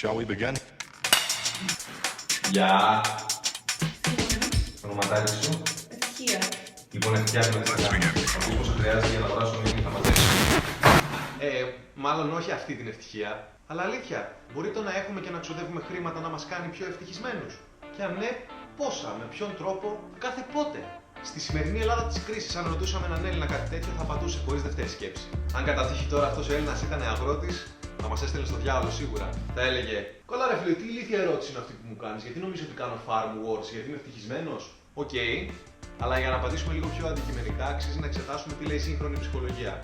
Shall we begin? Γεια. Ονοματάκι σου. Ευτυχία. Λοιπόν, φτιάχνω τη ευτυχία. Αυτό πόσο χρειάζεται για να αγοράσω μήνυμα θα μαζέψει. Μάλλον όχι αυτή την ευτυχία. Αλλά αλήθεια, μπορεί το να έχουμε και να ξοδεύουμε χρήματα να μας κάνει πιο ευτυχισμένους. Και αν ναι, πόσα, με ποιον τρόπο, κάθε πότε. Στη σημερινή Ελλάδα της κρίσης, αν ρωτούσαμε έναν Έλληνα κάτι τέτοιο, θα απαντούσε χωρίς δεύτερη σκέψη. Αν κατά τύχη τώρα αυτός ο Έλληνας ήταν αγρότης, θα μας έστελνε στο διάολο σίγουρα. Θα έλεγε: Κολλά ρε φίλε, τι ηλίθια ερώτηση είναι αυτή που μου κάνεις, γιατί νομίζω ότι κάνω farm wars, γιατί είμαι ευτυχισμένος. Οκ, αλλά για να απαντήσουμε λίγο πιο αντικειμενικά, αξίζει να εξετάσουμε τι λέει η σύγχρονη ψυχολογία.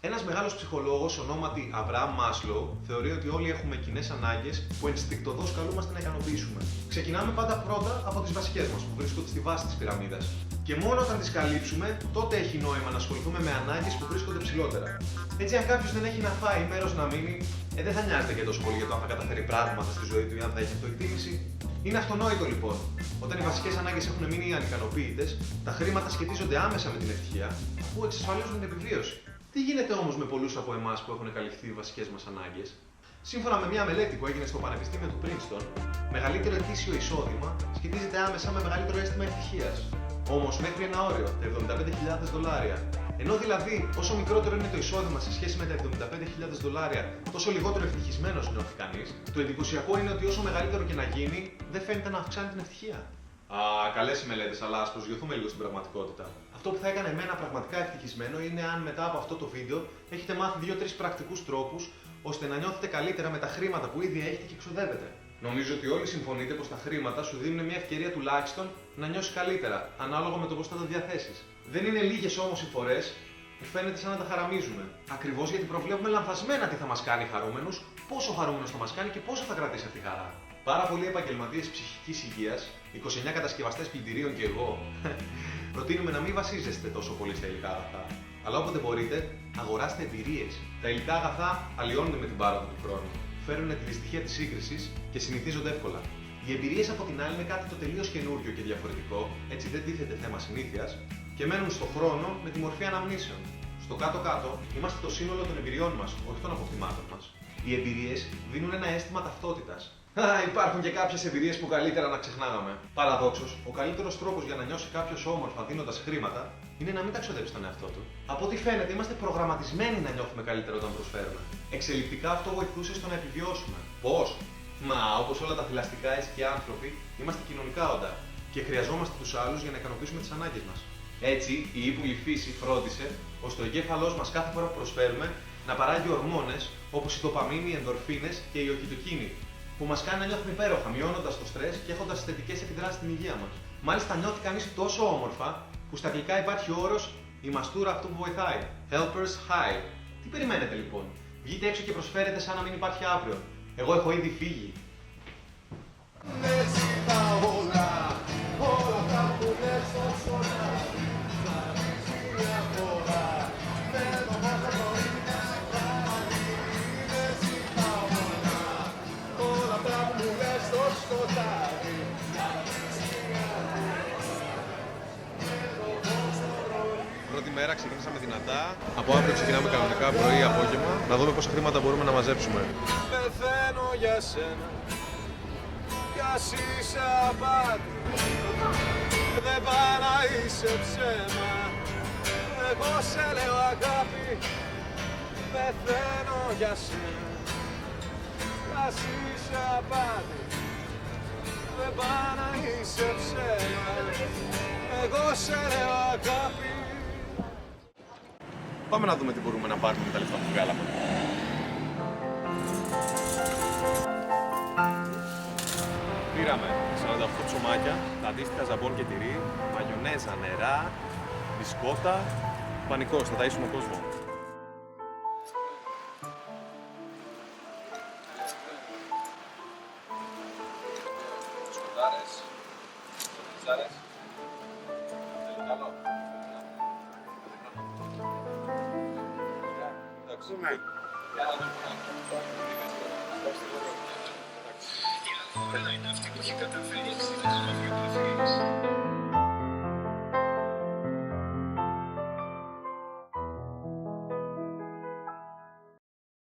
Ένας μεγάλος ψυχολόγος, ονόματι Αβραάμ Μάσλοου, θεωρεί ότι όλοι έχουμε κοινές ανάγκες που ενστικτωδώς καλούμαστε να ικανοποιήσουμε. Ξεκινάμε πάντα πρώτα από τις βασικές μας, που βρίσκονται στη βάση της πυραμίδας. Και μόνο όταν τις καλύψουμε, τότε έχει νόημα να ασχοληθούμε με ανάγκες που βρίσκονται ψηλότερα. Έτσι, αν κάποιος δεν έχει να φάει ή μέρος να μείνει, δεν θα νοιάζεται και τόσο πολύ για το αν θα καταφέρει πράγματα στη ζωή του ή αν θα έχει αυτοεκτίμηση. Είναι αυτονόητο λοιπόν. Όταν οι βασικές ανάγκες έχουν μείνει ανικανοποίητες, τα χρήματα σχετίζονται άμεσα με την ευτυχία, αφού εξασφαλίζουν την επιβίωση. Τι γίνεται όμως με πολλούς από εμάς που έχουν καλυφθεί οι βασικές μας ανάγκες? Σύμφωνα με μια μελέτη που έγινε στο Πανεπιστήμιο του Princeton, μεγαλύτερο ετήσιο εισόδημα σχετίζεται άμεσα με μεγαλύτερο αίσθημα ευτυχίας. Όμως μέχρι ένα όριο, τα $75,000. Ενώ δηλαδή, όσο μικρότερο είναι το εισόδημα σε σχέση με τα $75,000, τόσο λιγότερο ευτυχισμένος νιώθει κανείς, το εντυπωσιακό είναι ότι όσο μεγαλύτερο και να γίνει, δεν φαίνεται να αυξάνει την ευτυχία. Καλές οι μελέτες, αλλά ας προσγειωθούμε λίγο στην πραγματικότητα. Αυτό που θα έκανε εμένα πραγματικά ευτυχισμένο είναι αν μετά από αυτό το βίντεο έχετε μάθει 2-3 πρακτικούς τρόπους ώστε να νιώθετε καλύτερα με τα χρήματα που ήδη έχετε και ξοδεύετε. Νομίζω ότι όλοι συμφωνείτε πως τα χρήματα σου δίνουν μια ευκαιρία τουλάχιστον να νιώσεις καλύτερα, ανάλογα με το πώς θα τα διαθέσεις. Δεν είναι λίγες όμως οι φορές που φαίνεται σαν να τα χαραμίζουμε. Ακριβώς γιατί προβλέπουμε λανθασμένα τι θα μας κάνει χαρούμενους, πόσο χαρούμενος θα μας κάνει και πόσο θα κρατήσει αυτή η χαρά. Πάρα πολλοί επαγγελματίες ψυχικής υγείας, 29 κατασκευαστές πλυντηρίων και εγώ, προτείνουμε να μην βασίζεστε τόσο πολύ στα υλικά αγαθά. Αλλά όποτε μπορείτε, αγοράστε εμπειρίες. Τα υλικά αγαθά αλλοιώνονται με την πάροδο του χρόνου, φέρνουν τη δυστυχία της σύγκρισης και συνηθίζονται εύκολα. Οι εμπειρίες από την άλλη είναι κάτι το τελείως καινούριο και διαφορετικό, έτσι δεν τίθεται θέμα συνήθειας και μένουν στον χρόνο με τη μορφή αναμνήσεων. Στο κάτω-κάτω, είμαστε το σύνολο των εμπειριών μας, όχι των αποκτημάτων μας. Οι εμπειρίες δίνουν ένα αίσθημα ταυτότητας. Υπάρχουν και κάποιες εμπειρίες που καλύτερα να ξεχνάγαμε. Παραδόξως, ο καλύτερος τρόπος για να νιώσει κάποιος όμορφα δίνοντας χρήματα είναι να μην τα ξοδέψει τον εαυτό του. Από ό,τι φαίνεται, είμαστε προγραμματισμένοι να νιώθουμε καλύτερα όταν προσφέρουμε. Εξελικτικά αυτό βοηθούσε στο να επιβιώσουμε. Πώς? Όπως όλα τα θηλαστικά, έτσι και οι άνθρωποι, είμαστε κοινωνικά όντα και χρειαζόμαστε τους άλλους για να ικανοποιήσουμε τις ανάγκες μας. Έτσι, η ύπουλη φύση φρόντισε ώστε ο εγκέφαλός μας κάθε φορά που προσφέρουμε να παράγει ορμόνες όπως η δοπαμίνη, οι ενδορφίνες και η οκιτοκίνη, που μας κάνει να νιώθουμε υπέροχα, μειώνοντας το στρες και έχοντας θετικές επιδράσεις στην υγεία μας. Μάλιστα, νιώθει κανείς τόσο όμορφα που στα αγγλικά υπάρχει ο όρος «η μαστούρα αυτού που βοηθάει». Helpers high. Τι περιμένετε λοιπόν? Βγείτε έξω και προσφέρετε σαν να μην υπάρχει αύριο. Εγώ έχω ήδη φύγει. Πρώτη μέρα ξεκινήσαμε δυνατά. Από αύριο ξεκινάμε κανονικά πρωί, απόγευμα. Να δούμε πόσα χρήματα μπορούμε να μαζέψουμε. Πεθαίνω για σένα, κι ας είσαι απάτη. Δεν πάει να είσαι ψέμα. Εγώ σε λέω αγάπη. Πεθαίνω για σένα, κι ας είσαι απάτη. Δεν πάει να είσαι ψέμα. Εγώ σε λέω αγάπη. Πάμε να δούμε τι μπορούμε να πάρουμε με τα λεφτά που βγάλαμε. Πήραμε 48 ψωμάκια, τα αντίστοιχα ζαμπόν και τυρί, μαγιονέζα, νερά, μπισκότα, πανικός, θα ταΐσουμε κόσμο. Σκοτάρες, πιτσάρες, θέλει καλό. Εντάξει, για να δούμε. Είναι αυτή που έχει καταφέρει 60 χρόνια.